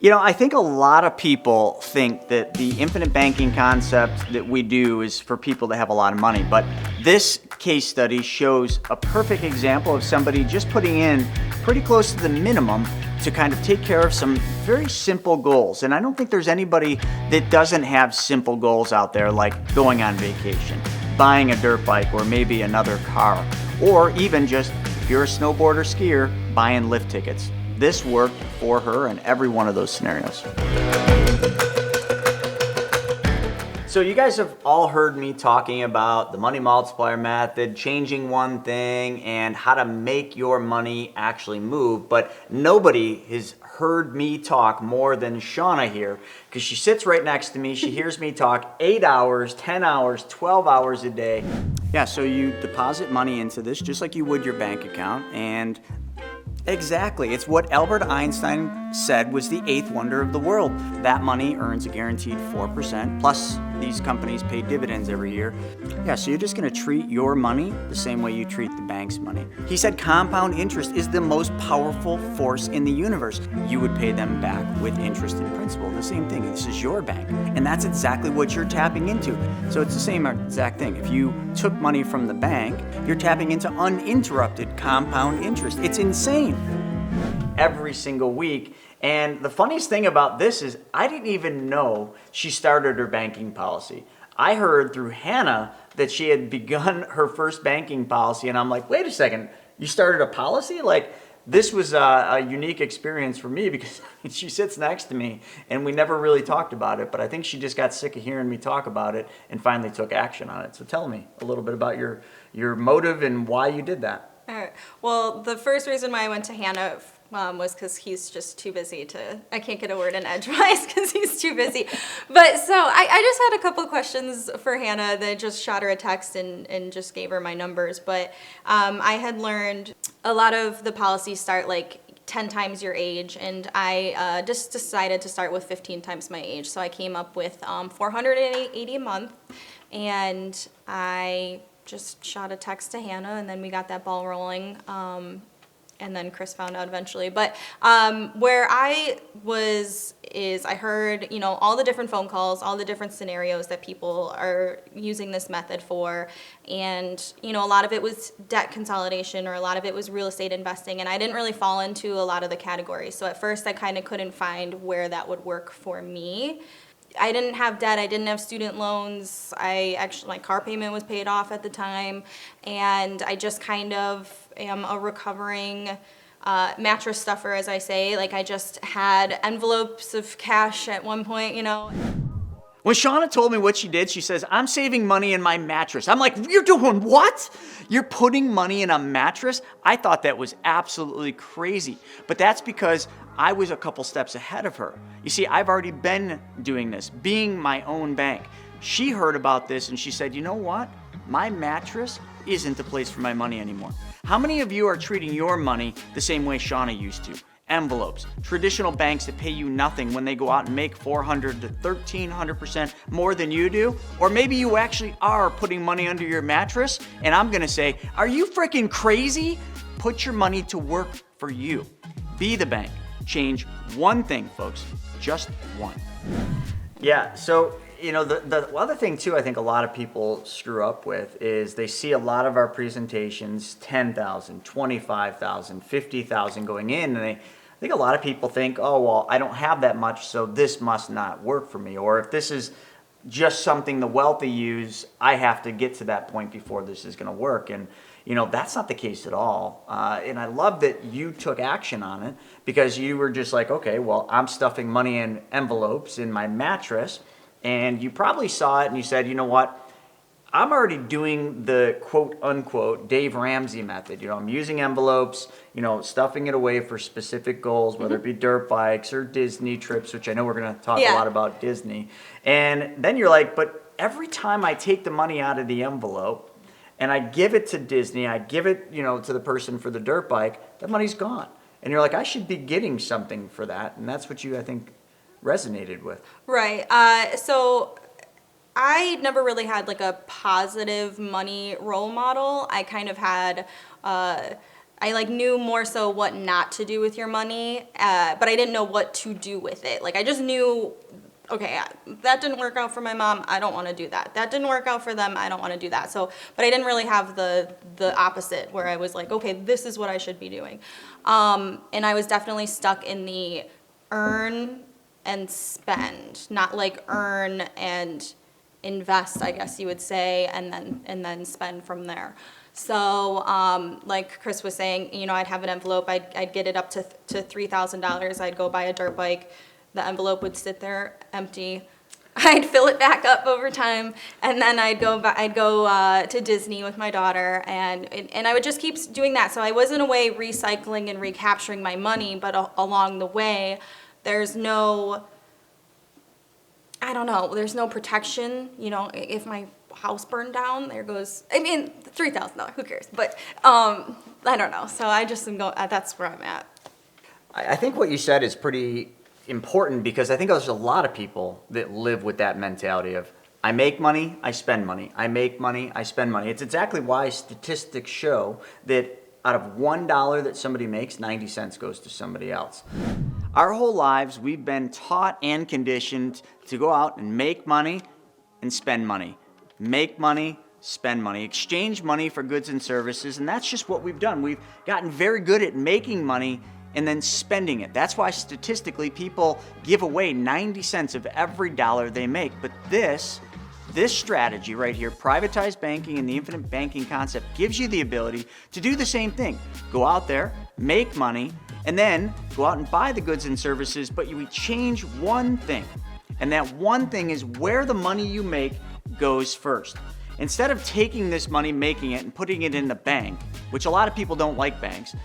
I think a lot of people think that the infinite banking concept that we do is for people that have a lot of money, but this case study shows a perfect example of somebody just putting in pretty close to the minimum to kind of take care of some very simple goals. And I don't think there's anybody that doesn't have simple goals out there, like going on vacation, buying a dirt bike, or maybe another car, or even just, if you're a snowboarder skier, buying lift tickets. This worked for her in every one of those scenarios. So you guys have all heard me talking about the money multiplier method, changing one thing, and how to make your money actually move, but nobody has heard me talk more than Shauna here, because she sits right next to me. She hears me talk 8 hours, 10 hours, 12 hours a day. Yeah, so you deposit money into this just like you would your bank account, and exactly. It's what Albert Einstein said was the eighth wonder of the world. That money earns a guaranteed 4%, plus these companies pay dividends every year. Yeah, so you're just gonna treat your money the same way you treat the bank's money. He said compound interest is the most powerful force in the universe. You would pay them back with interest and principal. The same thing, this is your bank. And that's exactly what you're tapping into. So it's the same exact thing. If you took money from the bank, you're tapping into uninterrupted compound interest. It's insane. Every single week. And the funniest thing about this is I didn't even know she started her banking policy. I heard through Hannah that she had begun her first banking policy, and I'm like, wait a second, you started a policy? Like, this was a unique experience for me because she sits next to me and we never really talked about it, but I think she just got sick of hearing me talk about it and finally took action on it. So tell me a little bit about your motive and why you did that. All right. Well, the first reason why I went to Hannah was because he's just too busy I can't get a word in edgewise because he's too busy. But so I just had a couple questions for Hannah that just shot her a text and just gave her my numbers. But I had learned a lot of the policies start like 10 times your age, and I just decided to start with 15 times my age. So I came up with $480 a month, and I just shot a text to Hannah, and then we got that ball rolling. And then Chris found out eventually. But where I was is I heard, all the different phone calls, all the different scenarios that people are using this method for. And, a lot of it was debt consolidation, or a lot of it was real estate investing. And I didn't really fall into a lot of the categories. So at first I kind of couldn't find where that would work for me. I didn't have debt, I didn't have student loans, my car payment was paid off at the time, and I just kind of am a recovering mattress stuffer, as I say. Like, I just had envelopes of cash at one point, When Shauna told me what she did, she says, I'm saving money in my mattress. I'm like, you're doing what? You're putting money in a mattress? I thought that was absolutely crazy. But that's because I was a couple steps ahead of her. You see, I've already been doing this, being my own bank. She heard about this and she said, you know what? My mattress isn't the place for my money anymore. How many of you are treating your money the same way Shauna used to? Envelopes, traditional banks that pay you nothing when they go out and make 400 to 1,300% more than you do. Or maybe you actually are putting money under your mattress, and I'm gonna say, are you freaking crazy? Put your money to work for you. Be the bank. Change one thing, folks, just one. Yeah, so the other thing too, I think a lot of people screw up with is they see a lot of our presentations, 10,000, 25,000, 50,000 going in, and I think a lot of people think, oh, well, I don't have that much, so this must not work for me. Or if this is just something the wealthy use, I have to get to that point before this is gonna work. And that's not the case at all. And I love that you took action on it, because you were just like, okay, well, I'm stuffing money in envelopes in my mattress. And you probably saw it and you said, you know what? I'm already doing the quote unquote Dave Ramsey method. I'm using envelopes, stuffing it away for specific goals, whether it be dirt bikes or Disney trips, which I know we're going to talk a lot about Disney. And then you're like, but every time I take the money out of the envelope and I give it to Disney, I give it, to the person for the dirt bike, that money's gone. And you're like, I should be getting something for that. And that's what you, I think, resonated with. Right. So I never really had like a positive money role model. I kind of had I like knew more so what not to do with your money, but I didn't know what to do with it. Like I just knew, okay, that didn't work out for my mom. I don't want to do that. That didn't work out for them. I don't want to do that. So, but I didn't really have the opposite where I was like, okay, this is what I should be doing. And I was definitely stuck in the earn and spend, not like earn and invest, I guess you would say, and then spend from there. So, like Chris was saying, you know, I'd have an envelope, I'd get it up to $3,000, I'd go buy a dirt bike, the envelope would sit there empty, I'd fill it back up over time, and then I'd go to Disney with my daughter, and I would just keep doing that. So I was in a way recycling and recapturing my money, but along the way, there's no, I don't know, there's no protection. You know, if my house burned down, there goes, I mean, $3,000, who cares? But I don't know. So I just am going, that's where I'm at. I think what you said is pretty important because I think there's a lot of people that live with that mentality of, I make money, I spend money. I make money, I spend money. It's exactly why statistics show that out of $1 that somebody makes, 90 cents goes to somebody else. Our whole lives, we've been taught and conditioned to go out and make money and spend money. Make money, spend money, exchange money for goods and services, and that's just what we've done. We've gotten very good at making money and then spending it. That's why statistically people give away 90 cents of every dollar they make. But this strategy right here, privatized banking and the infinite banking concept, gives you the ability to do the same thing. Go out there, make money, and then go out and buy the goods and services, but you change one thing. And that one thing is where the money you make goes first. Instead of taking this money, making it, and putting it in the bank, which a lot of people don't like banks,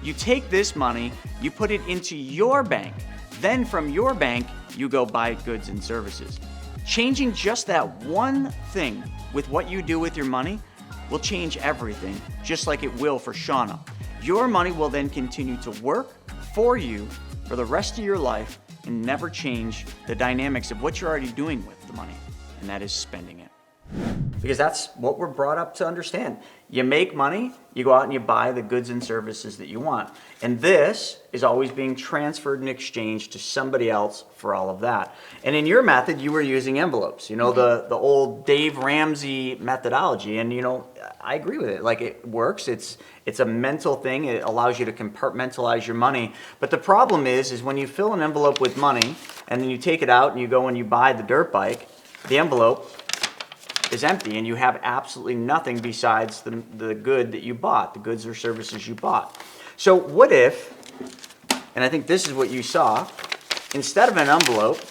you take this money, you put it into your bank. Then from your bank, you go buy goods and services. Changing just that one thing with what you do with your money will change everything, just like it will for Shauna. Your money will then continue to work for you for the rest of your life and never change the dynamics of what you're already doing with the money, and that is spending it. Because that's what we're brought up to understand. You make money, you go out and you buy the goods and services that you want. And this is always being transferred and exchanged to somebody else for all of that. And in your method, you were using envelopes, you know, the old Dave Ramsey methodology. And, you know, I agree with it. Like, it works. It's a mental thing. It allows you to compartmentalize your money. But the problem is when you fill an envelope with money and then you take it out and you go and you buy the dirt bike, the envelope is empty and you have absolutely nothing besides the good that you bought, the goods or services you bought. So what if, and I think this is what you saw, instead of an envelope,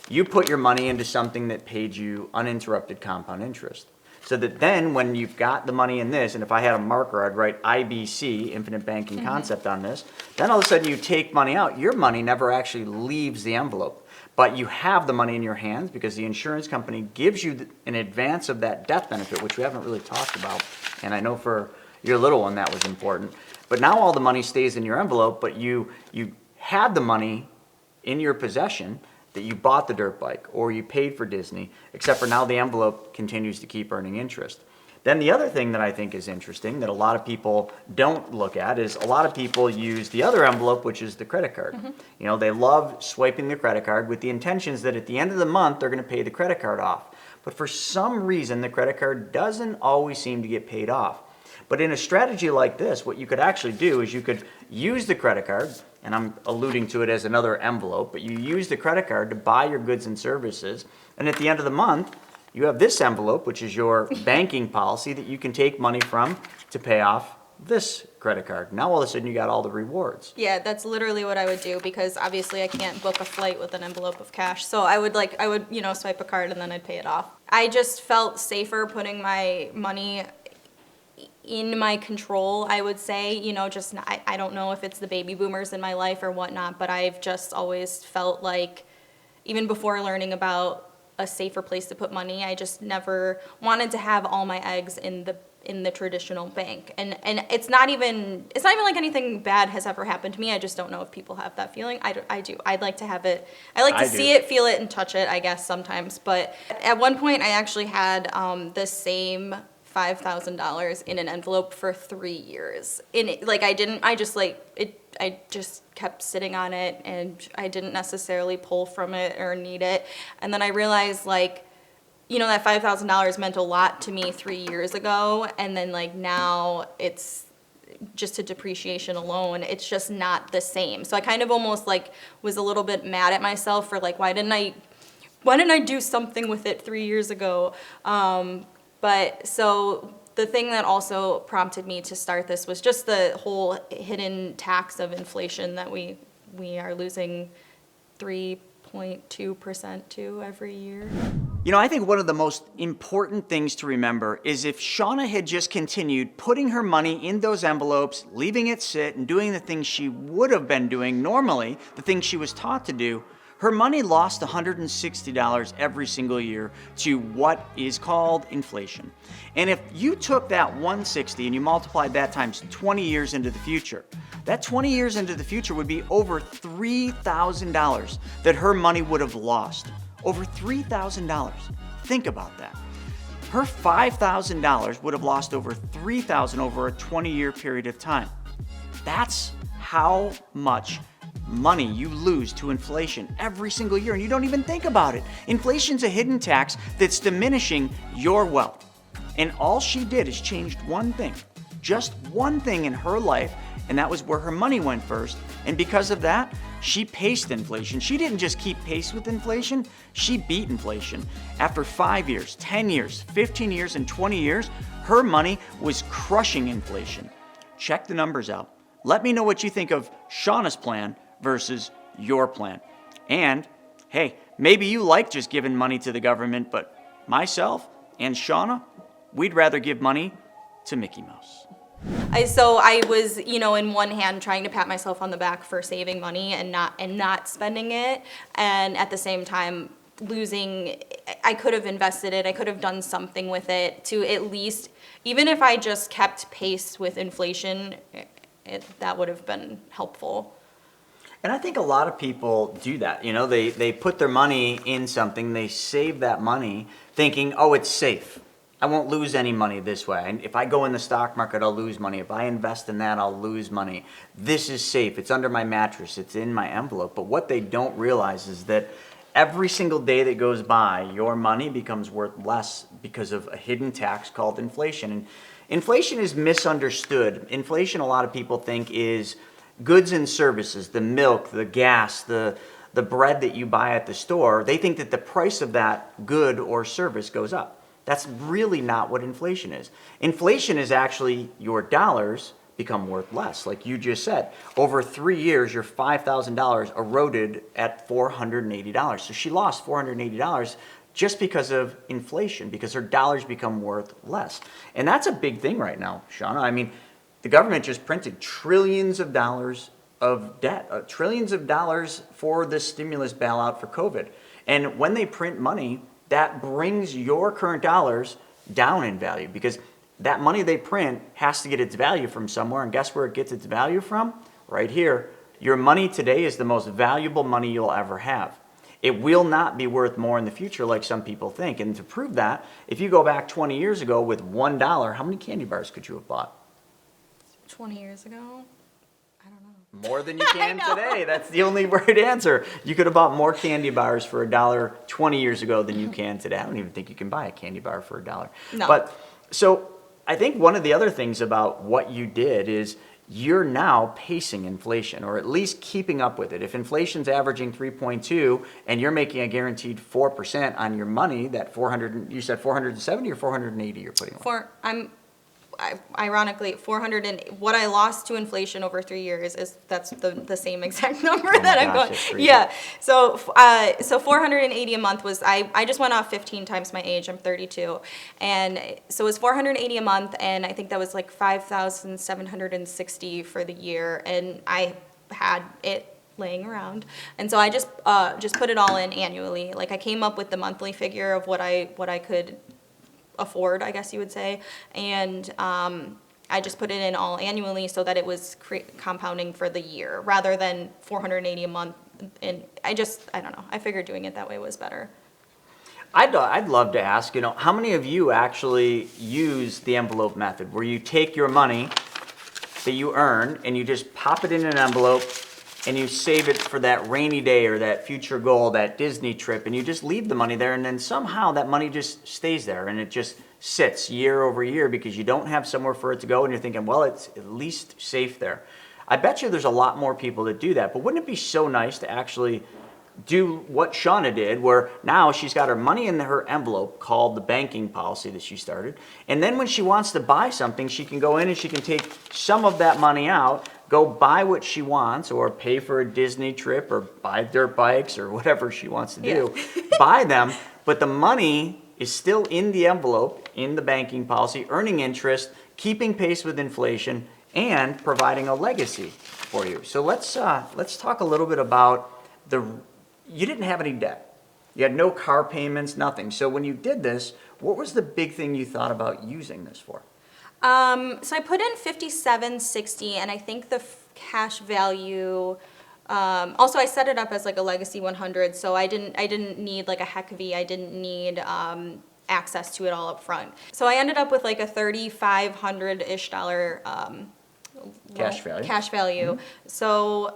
you put your money into something that paid you uninterrupted compound interest. So that then when you've got the money in this, and if I had a marker, I'd write IBC, infinite banking concept on this, then all of a sudden you take money out, your money never actually leaves the envelope. But you have the money in your hands because the insurance company gives you in advance of that death benefit, which we haven't really talked about. And I know for your little one that was important. But now all the money stays in your envelope, but you had the money in your possession that you bought the dirt bike or you paid for Disney, except for now the envelope continues to keep earning interest. Then the other thing that I think is interesting that a lot of people don't look at is a lot of people use the other envelope, which is the credit card. You know, they love swiping the credit card with the intentions that at the end of the month, they're going to pay the credit card off. But for some reason, the credit card doesn't always seem to get paid off. But in a strategy like this, what you could actually do is you could use the credit card, and I'm alluding to it as another envelope, but you use the credit card to buy your goods and services, and at the end of the month, you have this envelope, which is your banking policy that you can take money from to pay off this credit card. Now all of a sudden you got all the rewards. Yeah, that's literally what I would do because obviously I can't book a flight with an envelope of cash. So I would swipe a card and then I'd pay it off. I just felt safer putting my money in my control, I would say. You know, just I don't know if it's the baby boomers in my life or whatnot, but I've just always felt like, even before learning about a safer place to put money, I just never wanted to have all my eggs in the traditional bank. And it's not even like anything bad has ever happened to me. I just don't know if people have that feeling. I do. I'd like to have it. I like to see it, feel it, and touch it, I guess, sometimes. But at one point, I actually had the same $5,000 in an envelope for 3 years. I just kept sitting on it, and I didn't necessarily pull from it or need it. And then I realized, like, you know, that $5,000 meant a lot to me 3 years ago, and then like now it's just to depreciation alone, it's just not the same. So I kind of almost like was a little bit mad at myself for like, why didn't I do something with it 3 years ago? But so the thing that also prompted me to start this was just the whole hidden tax of inflation that we are losing 3.2% to every year. You know, I think one of the most important things to remember is if Shauna had just continued putting her money in those envelopes, leaving it sit, and doing the things she would have been doing normally, the things she was taught to do, her money lost $160 every single year to what is called inflation. And if you took that 160 and you multiplied that times 20 years into the future, that 20 years into the future would be over $3,000 that her money would have lost. Over $3,000. Think about that. Her $5,000 would have lost over $3,000 over a 20-year period of time. That's how much money you lose to inflation every single year, and you don't even think about it. Inflation's a hidden tax that's diminishing your wealth. And all she did is changed one thing, just one thing in her life, and that was where her money went first. And because of that, she paced inflation. She didn't just keep pace with inflation, she beat inflation. After 5 years, 10 years, 15 years, and 20 years, her money was crushing inflation. Check the numbers out. Let me know what you think of Shauna's plan versus your plan. And hey, maybe you like just giving money to the government, but myself and Shauna, we'd rather give money to Mickey Mouse. So I was, you know, in one hand trying to pat myself on the back for saving money and not spending it, and at the same time losing. I could have invested it. I could have done something with it to at least, even if I just kept pace with inflation, that would have been helpful. And I think a lot of people do that. You know, they put their money in something, they save that money thinking, oh, it's safe. I won't lose any money this way. And if I go in the stock market, I'll lose money. If I invest in that, I'll lose money. This is safe. It's under my mattress. It's in my envelope. But what they don't realize is that every single day that goes by, your money becomes worth less because of a hidden tax called inflation. And inflation is misunderstood. Inflation, a lot of people think, is goods and services, the milk, the gas, the bread that you buy at the store. They think that the price of that good or service goes up. That's really not what inflation is. Inflation is actually your dollars become worth less. Like you just said, over 3 years, your $5,000 eroded at $480. So she lost $480 just because of inflation, because her dollars become worth less. And that's a big thing right now, Shauna. I mean, the government just printed trillions of dollars of debt, trillions of dollars for this stimulus bailout for COVID. And when they print money, that brings your current dollars down in value, because that money they print has to get its value from somewhere. And guess where it gets its value from? Right here. Your money today is the most valuable money you'll ever have. It will not be worth more in the future like some people think. And to prove that, if you go back 20 years ago with $1, how many candy bars could you have bought? 20 years ago? I don't know. More than you can today. That's the only right answer. You could have bought more candy bars for $1 20 years ago than you can today. I don't even think you can buy a candy bar for $1. No. But so I think one of the other things about what you did is you're now pacing inflation, or at least keeping up with it. If inflation's averaging 3.2 and you're making a guaranteed 4% on your money, that 400, you said 470 or 480 you're putting away? Ironically, 400 and what I lost to inflation over 3 years that's the same exact number that I'm going. Yeah. So 480 a month was I just went off 15 times my age. I'm 32, and so it was 480 a month, and I think that was like 5,760 for the year, and I had it laying around, and so I just put it all in annually. Like I came up with the monthly figure of what I could afford, I guess you would say, and I just put it in all annually so that it was compounding for the year rather than 480 a month. And I don't know. I figured doing it that way was better. I'd love to ask, how many of you actually use the envelope method where you take your money that you earn and you just pop it in an envelope and you save it for that rainy day or that future goal, that Disney trip, and you just leave the money there, and then somehow that money just stays there and it just sits year over year because you don't have somewhere for it to go, and you're thinking, well, it's at least safe there. I bet you there's a lot more people that do that, but wouldn't it be so nice to actually do what Shauna did, where now she's got her money in her envelope called the banking policy that she started, and then when she wants to buy something, she can go in and she can take some of that money out, go buy what she wants, or pay for a Disney trip, or buy dirt bikes, or whatever she wants to do, buy them, but the money is still in the envelope, in the banking policy, earning interest, keeping pace with inflation, and providing a legacy for you. So let's talk a little bit about you didn't have any debt. You had no car payments, nothing. So when you did this, what was the big thing you thought about using this for? So I put in 5760, and I think the cash value. Also, I set it up as like a Legacy 100, so I didn't need like a HECV. I didn't need access to it all up front. So I ended up with like a $3,500-ish Cash value. Cash value. Mm-hmm. So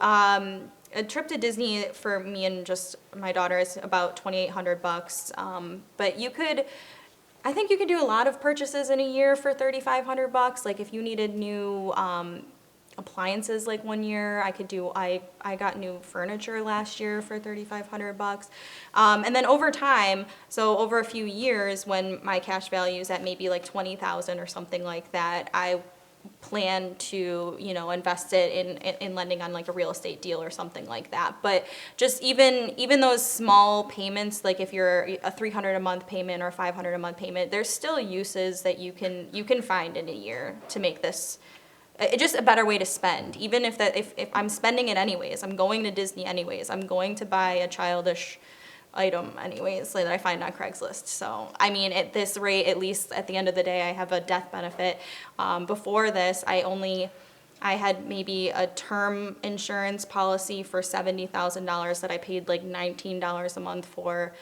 a trip to Disney for me and just my daughter is about $2,800. But I think you could do a lot of purchases in a year for $3,500. Like if you needed new appliances, like one year I got new furniture last year for $3,500. And then over time, so over a few years, when my cash value is at maybe like 20,000 or something like that, I plan to invest it in lending on like a real estate deal or something like that. But just even those small payments, like if you're a $300 a month payment or a $500 a month payment, there's still uses that you can find in a year to make this just a better way to spend. Even if I'm spending it anyways, I'm going to Disney anyways, I'm going to buy a childish item anyways that I find on Craigslist. So I mean, at this rate, at least at the end of the day, I have a death benefit. Before this, I had maybe a term insurance policy for $70,000 that I paid like $19 a month for.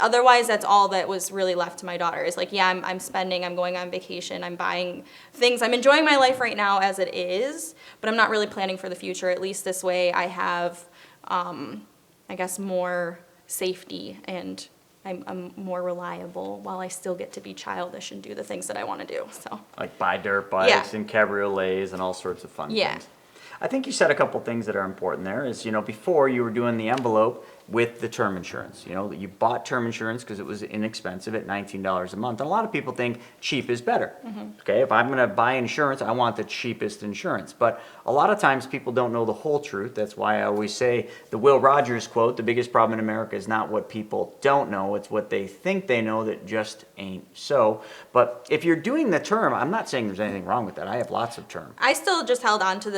Otherwise, that's all that was really left to my daughter. Is like, yeah, I'm spending, I'm going on vacation, I'm buying things, I'm enjoying my life right now as it is, but I'm not really planning for the future. At least this way I have, I guess, more safety, and I'm more reliable while I still get to be childish and do the things that I want to do. So like buy dirt bikes and cabriolets and all sorts of fun things. I think you said a couple things that are important there. Is before you were doing the envelope with the term insurance. You bought term insurance because it was inexpensive at $19 a month. And a lot of people think cheap is better. Mm-hmm. Okay, if I'm going to buy insurance, I want the cheapest insurance. But a lot of times people don't know the whole truth. That's why I always say the Will Rogers quote, the biggest problem in America is not what people don't know, it's what they think they know that just ain't so. But if you're doing the term, I'm not saying there's anything wrong with that. I have lots of term. I still just held on to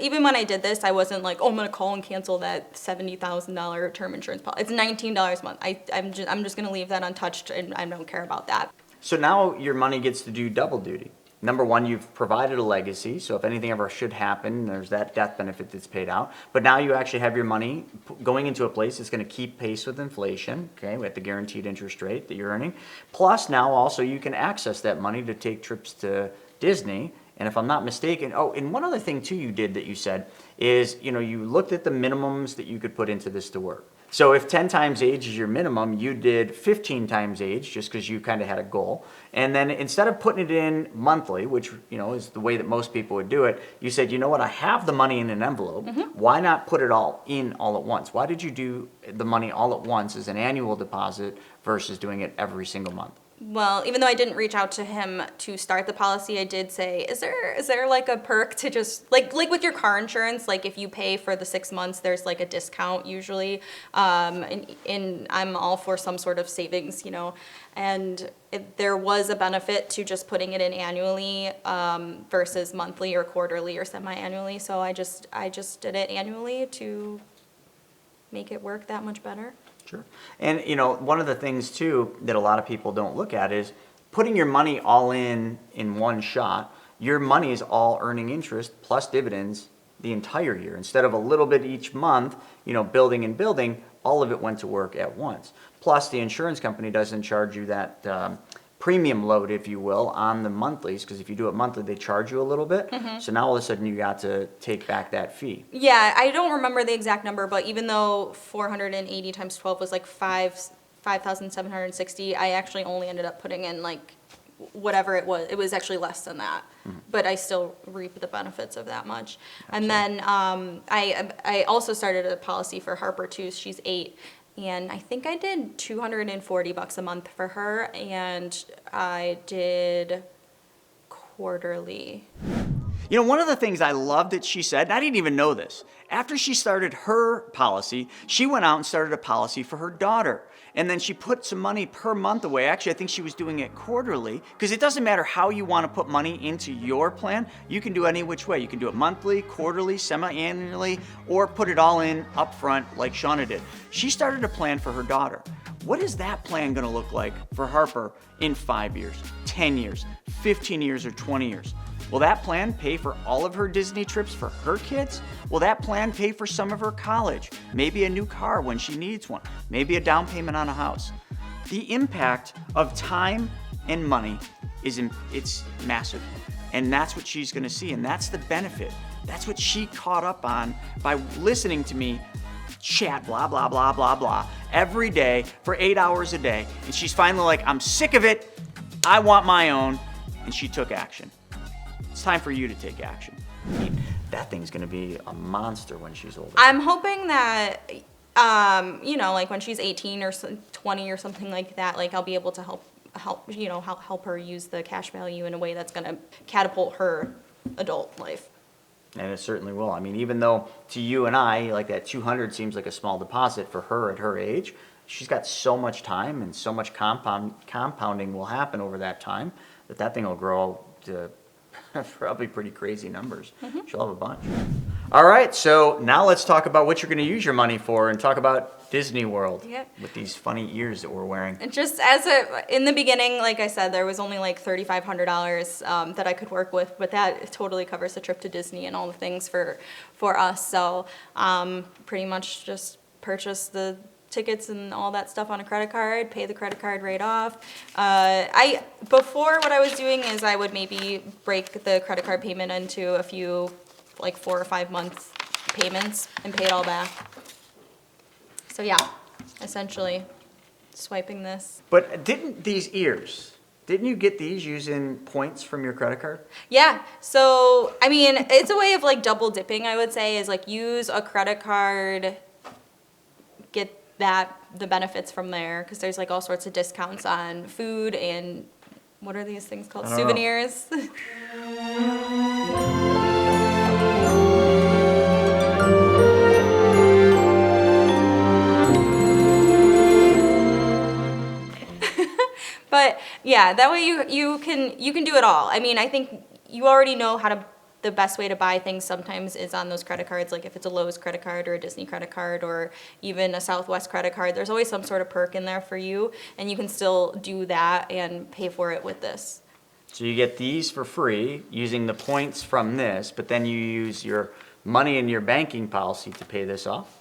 even when I did this, I wasn't like, oh, I'm going to call and cancel that $70,000 term insurance policy. It's $19 a month. I'm just going to leave that untouched, and I don't care about that. So now your money gets to do double duty. Number one, you've provided a legacy, so if anything ever should happen, there's that death benefit that's paid out. But now you actually have your money going into a place that's going to keep pace with inflation, okay, with the guaranteed interest rate that you're earning. Plus now also you can access that money to take trips to Disney. And if I'm not mistaken, and one other thing too you did that you said is, you looked at the minimums that you could put into this to work. So if 10 times age is your minimum, you did 15 times age just because you kind of had a goal. And then instead of putting it in monthly, which, is the way that most people would do it, you said, you know what, I have the money in an envelope. Mm-hmm. Why not put it all in all at once? Why did you do the money all at once as an annual deposit versus doing it every single month? Well, even though I didn't reach out to him to start the policy, I did say, is there like a perk to just like with your car insurance, like if you pay for the 6 months, there's like a discount usually, and I'm all for some sort of savings, and there was a benefit to just putting it in annually versus monthly or quarterly or semi-annually. So I just did it annually to make it work that much better. Sure. And, one of the things, too, that a lot of people don't look at is putting your money all in one shot. Your money is all earning interest plus dividends the entire year. Instead of a little bit each month, building and building, all of it went to work at once. Plus, the insurance company doesn't charge you that premium load, if you will, on the monthlies, because if you do it monthly, they charge you a little bit. So now all of a sudden you got to take back that fee. Yeah, I don't remember the exact number, but even though 480 times 12 was like 5,760, I actually only ended up putting in like whatever it was. It was actually less than that, but I still reap the benefits of that much. And then I also started a policy for Harper too. She's 8. And I think I did $240 a month for her, and I did quarterly. One of the things I love that she said, and I didn't even know this, after she started her policy, she went out and started a policy for her daughter. And then she put some money per month away. Actually, I think she was doing it quarterly, because it doesn't matter how you want to put money into your plan. You can do any which way. You can do it monthly, quarterly, semi-annually, or put it all in upfront like Shauna did. She started a plan for her daughter. What is that plan going to look like for Harper in 5 years, 10 years, 15 years, or 20 years? Will that plan pay for all of her Disney trips for her kids? Will that plan pay for some of her college? Maybe a new car when she needs one? Maybe a down payment on a house? The impact of time and money it's massive. And that's what she's gonna see, and that's the benefit. That's what she caught up on by listening to me chat blah, blah, blah, blah, blah every day for 8 hours a day. And she's finally like, I'm sick of it. I want my own. And she took action. It's time for you to take action. That thing's gonna be a monster when she's older. I'm hoping that, like when she's 18 or 20 or something like that, like I'll be able to help her use the cash value in a way that's gonna catapult her adult life. And it certainly will. I mean, even though to you and I, like that 200 seems like a small deposit for her at her age, she's got so much time and so much compounding will happen over that time that thing will grow to probably pretty crazy numbers. She'll have a bunch. All right, so now let's talk about what you're going to use your money for and talk about Disney World with these funny ears that we're wearing. And just in the beginning, like I said, there was only like $3,500 that I could work with, but that totally covers the trip to Disney and all the things for us. So pretty much just purchase the tickets and all that stuff on a credit card, pay the credit card right off. Before what I was doing is I would maybe break the credit card payment into a few, like 4 or 5 month payments and pay it all back. So yeah, essentially swiping this. But didn't you get these using points from your credit card? Yeah, so I mean, it's a way of like double dipping, I would say, is like use a credit card, get the benefits from there, because there's like all sorts of discounts on food and what are these things called? Souvenirs. But yeah, that way you can do it all. I mean, I think you already know the best way to buy things sometimes is on those credit cards, like if it's a Lowe's credit card or a Disney credit card or even a Southwest credit card, there's always some sort of perk in there for you, and you can still do that and pay for it with this. So you get these for free using the points from this, but then you use your money in your banking policy to pay this off?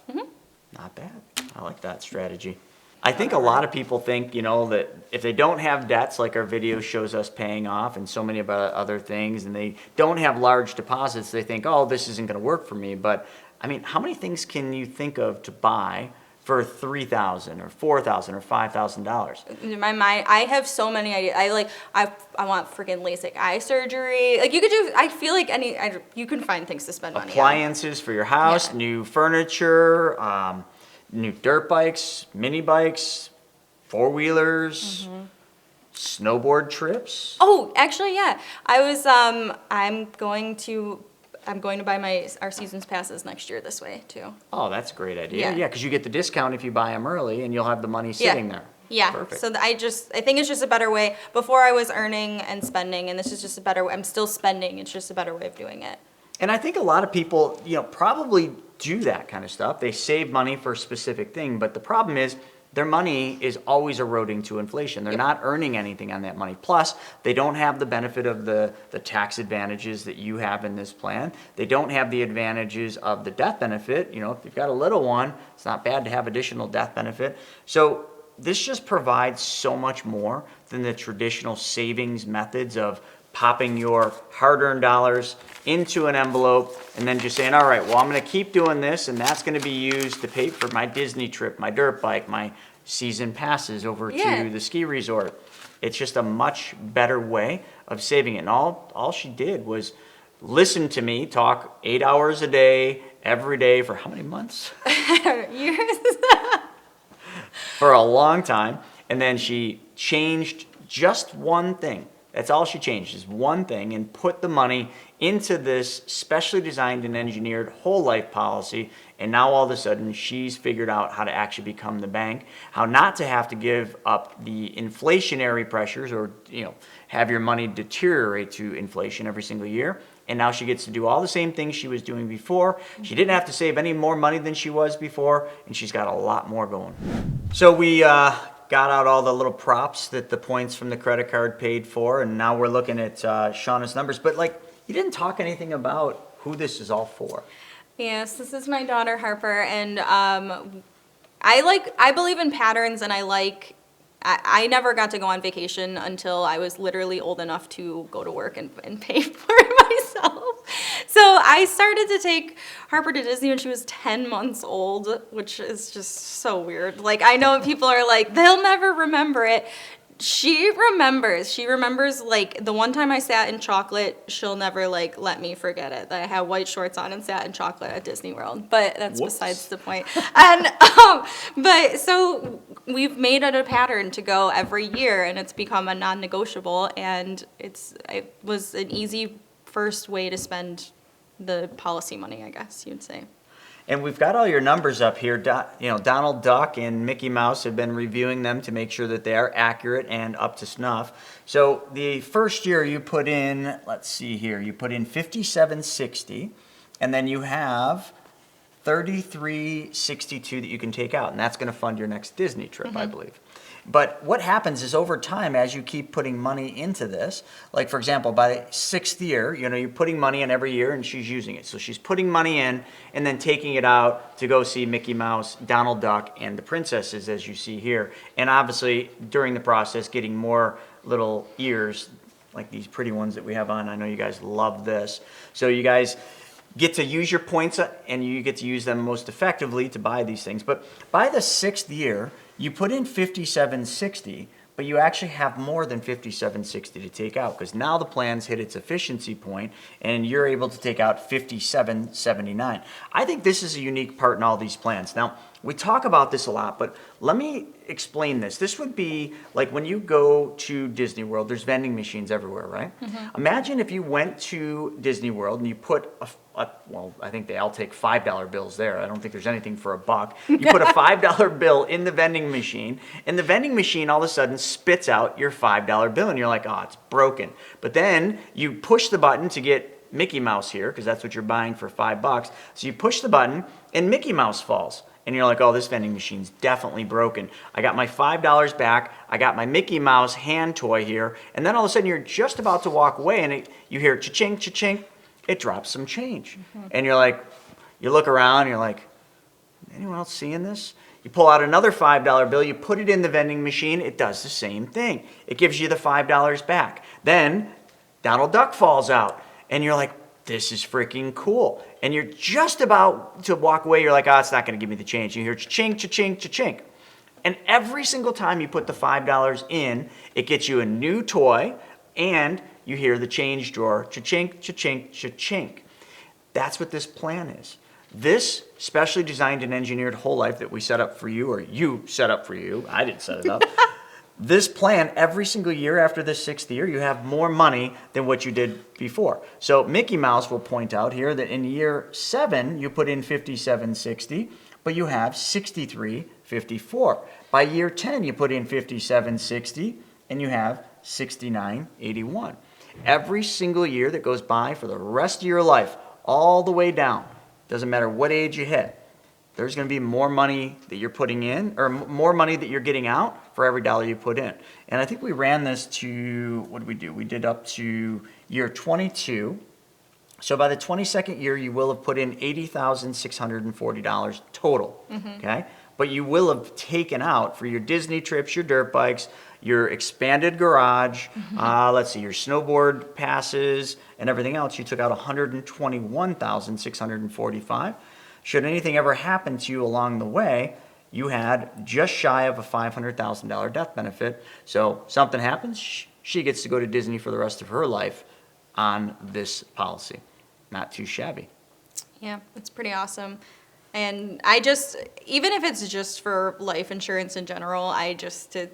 Not bad. I like that strategy. I think a lot of people think, that if they don't have debts, like our video shows us paying off and so many about other things, and they don't have large deposits, they think, oh, this isn't going to work for me. But, I mean, how many things can you think of to buy for $3,000 or $4,000 or $5,000? In my mind, I have so many ideas. I want freaking LASIK eye surgery. Like I feel like you can find things to spend money on. Appliances for your house, new furniture, new dirt bikes, mini bikes, four-wheelers, snowboard trips. Oh, actually, yeah. I'm going to buy our season's passes next year this way too. Oh, that's a great idea. Yeah, because you get the discount if you buy them early, and you'll have the money sitting there. Yeah. Perfect. So I think it's just a better way. Before I was earning and spending, and this is just a better way. I'm still spending. It's just a better way of doing it. And I think a lot of people, probably do that kind of stuff. They save money for a specific thing, but the problem is their money is always eroding to inflation. They're not earning anything on that money. Plus, they don't have the benefit of the tax advantages that you have in this plan. They don't have the advantages of the death benefit. You know, if you've got a little one, it's not bad to have additional death benefit. So this just provides so much more than the traditional savings methods of popping your hard-earned dollars into an envelope and then just saying, all right, well, I'm going to keep doing this, and that's going to be used to pay for my Disney trip, my dirt bike, my season passes over to the ski resort. It's just a much better way of saving it. And all she did was listen to me talk 8 hours a day, every day for how many months? Years. For a long time. And then she changed just one thing. That's all she changed, is one thing, and put the money into this specially designed and engineered whole life policy. And now all of a sudden she's figured out how to actually become the bank, how not to have to give up the inflationary pressures or, you know, have your money deteriorate to inflation every single year. And now she gets to do all the same things she was doing before. She didn't have to save any more money than she was before, and she's got a lot more going. So we got out all the little props that the points from the credit card paid for, and now we're looking at Shauna's numbers. But like, you didn't talk anything about who this is all for. Yes, this is my daughter Harper, and I believe in patterns, and I never got to go on vacation until I was literally old enough to go to work and pay for it myself. So I started to take Harper to Disney when she was 10 months old, which is just so weird. Like, I know people are like, they'll never remember it. She remembers, like, the one time I sat in chocolate, she'll never, like, let me forget it. That I had white shorts on and sat in chocolate at Disney World. But that's besides the point. And, but so we've made it a pattern to go every year, and it's become a non-negotiable, and it was an easy first way to spend the policy money, I guess you'd say. And we've got all your numbers up here. You know, Donald Duck and Mickey Mouse have been reviewing them to make sure that they are accurate and up to snuff. So the first year you put in, let's see here, you put in $57.60, and then you have $33.62 that you can take out, and that's going to fund your next Disney trip, I believe. But what happens is over time, as you keep putting money into this, like for example, by the 6th year, you know, you're putting money in every year and she's using it. So she's putting money in and then taking it out to go see Mickey Mouse, Donald Duck, and the princesses, as you see here. And obviously, during the process, getting more little ears, like these pretty ones that we have on. I know you guys love this. So you guys get to use your points and you get to use them most effectively to buy these things. But by the 6th year, you put in $57.60, but you actually have more than $57.60 to take out, because now the plan's hit its efficiency point and you're able to take out $57.79. I think this is a unique part in all these plans. Now, we talk about this a lot, but let me explain this. This would be like when you go to Disney World, there's vending machines everywhere, right? Imagine if you went to Disney World and you put well, I think they all take $5 bills there. I don't think there's anything for $1. You put a $5 bill in the vending machine, and the vending machine all of a sudden spits out your $5 bill, and you're like, oh, it's broken. But then you push the button to get Mickey Mouse here, because that's what you're buying for $5. So you push the button, and Mickey Mouse falls. And you're like, oh, this vending machine's definitely broken. I got my $5 back. I got my Mickey Mouse hand toy here. And then all of a sudden, you're just about to walk away, and you hear cha-ching, cha-ching. It drops some change. And you're like, you look around, you're like, anyone else seeing this? You pull out another $5 bill, you put it in the vending machine, it does the same thing. It gives you the $5 back. Then Donald Duck falls out, and you're like, this is freaking cool. And you're just about to walk away, you're like, oh, it's not gonna give me the change. You hear cha-ching, cha-ching, cha-ching. And every single time you put the $5 in, it gets you a new toy, and you hear the change drawer, cha-chink, cha-chink, cha-chink. That's what this plan is. This specially designed and engineered whole life that we set up for you, or you set up for you, I didn't set it up. This plan, every single year after the 6th year, you have more money than what you did before. So Mickey Mouse will point out here that in year 7, you put in $57.60, but you have $63.54. By year 10, you put in $57.60, and you have $69.81. Every single year that goes by for the rest of your life, all the way down, doesn't matter what age you hit, there's going to be more money that you're putting in, or more money that you're getting out for every dollar you put in. And I think we ran this to, what did we do? We did up to year 22. So by the 22nd year, you will have put in $80,640 total, okay? But you will have taken out for your Disney trips, your dirt bikes, your expanded garage, let's see, your snowboard passes and everything else, you took out $121,645. Should anything ever happen to you along the way, you had just shy of a $500,000 death benefit. So something happens, she gets to go to Disney for the rest of her life on this policy. Not too shabby. Yeah, it's pretty awesome. And I just, even if it's just for life insurance in general, I just, to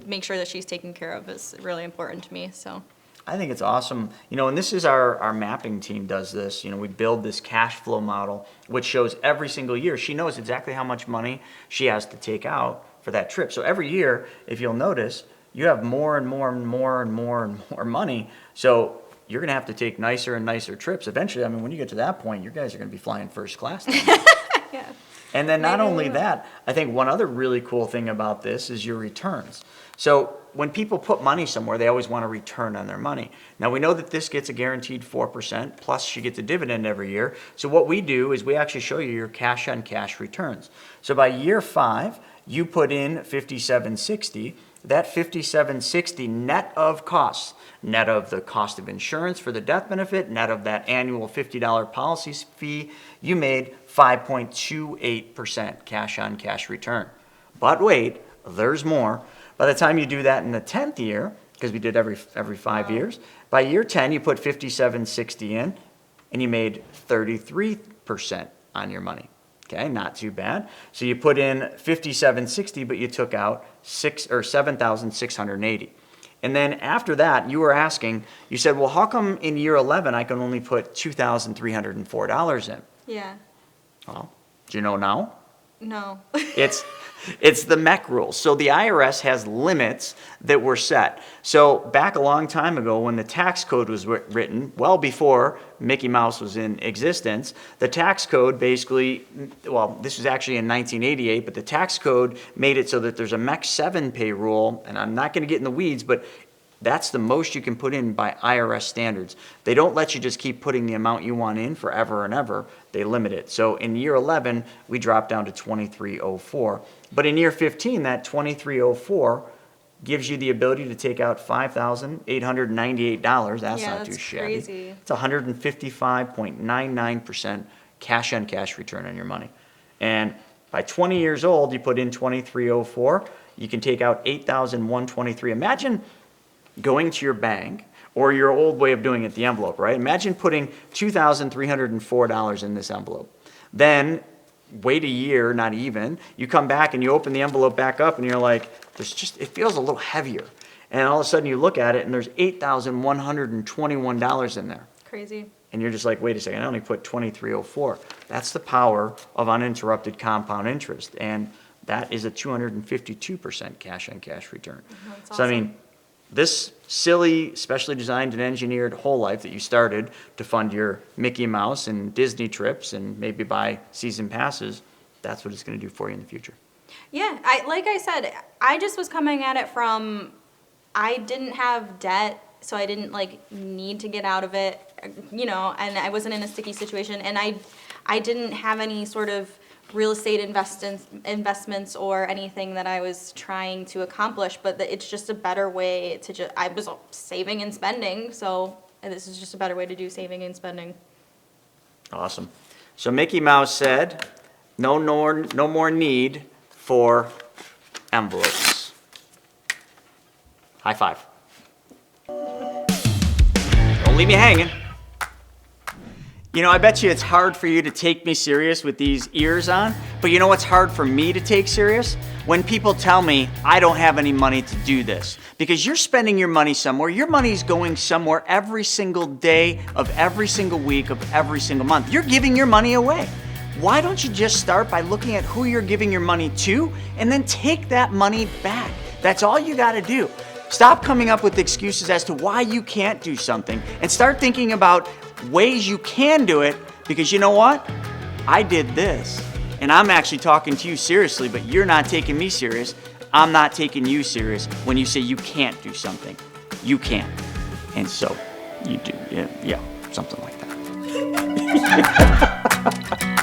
make sure that she's taken care of is really important to me, so. I think it's awesome. You know, and this is our mapping team does this. You know, we build this cash flow model, which shows every single year. She knows exactly how much money she has to take out for that trip. So every year, if you'll notice, you have more and more and more and more and more money. So you're going to have to take nicer and nicer trips. Eventually, I mean, when you get to that point, you guys are going to be flying first class. Yeah. And then not only that, I think one other really cool thing about this is your returns. So when people put money somewhere, they always want a return on their money. Now we know that this gets a guaranteed 4%, plus she gets a dividend every year. So what we do is we actually show you your cash on cash returns. So by year 5, you put in $57.60. That $57.60 net of costs, net of the cost of insurance for the death benefit, net of that annual $50 policy fee, you made 5.28% cash on cash return. But wait, there's more. By the time you do that in the 10th year, because we did every 5 years, by year 10 you put $57.60 in and you made 33% on your money. Okay, not too bad. So you put in $57.60, but you took out $7,680. And then after that, you were asking, you said, well, how come in year 11 I can only put $2,304 in? Yeah. Well, do you know now? No. It's the MEC rules. So the IRS has limits that were set. So back a long time ago when the tax code was written, well before Mickey Mouse was in existence, the tax code basically, well, this was actually in 1988, but the tax code made it so that there's a MEC 7 pay rule, and I'm not going to get in the weeds, but that's the most you can put in by IRS standards. They don't let you just keep putting the amount you want in forever and ever. They limit it. So in year 11, we dropped down to $2,304. But in year 15, that $2,304 gives you the ability to take out $5,898. That's not too shabby. Crazy. It's 155.99% cash on cash return on your money. And by 20 years old, you put in $2,304. You can take out $8,123. Imagine going to your bank, or your old way of doing it, the envelope, right? Imagine putting $2,304 in this envelope. Then wait a year, not even, you come back and you open the envelope back up and you're like, it feels a little heavier. And all of a sudden you look at it and there's $8,121 in there. Crazy. And you're just like, wait a second, I only put $2,304. That's the power of uninterrupted compound interest. And that is a 252% cash on cash return. That's So I awesome. mean, this silly, specially designed and engineered whole life that you started to fund your Mickey Mouse and Disney trips and maybe buy season passes, that's what it's going to do for you in the future. Yeah, like I said, I just was coming at it from, I didn't have debt, so I didn't need to get out of it, and I wasn't in a sticky situation, and I didn't have any sort of real estate investments or anything that I was trying to accomplish, but it's just a better way to I was saving and spending, so this is just a better way to do saving and spending. Awesome. So Mickey Mouse said, no more need for envelopes. High five. Don't leave me hanging. You know, I bet you it's hard for you to take me serious with these ears on, but you know what's hard for me to take serious? When people tell me I don't have any money to do this. Because you're spending your money somewhere, your money's going somewhere every single day of every single week of every single month. You're giving your money away. Why don't you just start by looking at who you're giving your money to and then take that money back? That's all you gotta do. Stop coming up with excuses as to why you can't do something and start thinking about ways you can do it, because you know what? I did this and I'm actually talking to you seriously, but you're not taking me serious. I'm not taking you serious when you say you can't do something. You can. And so you do. Yeah, something like that.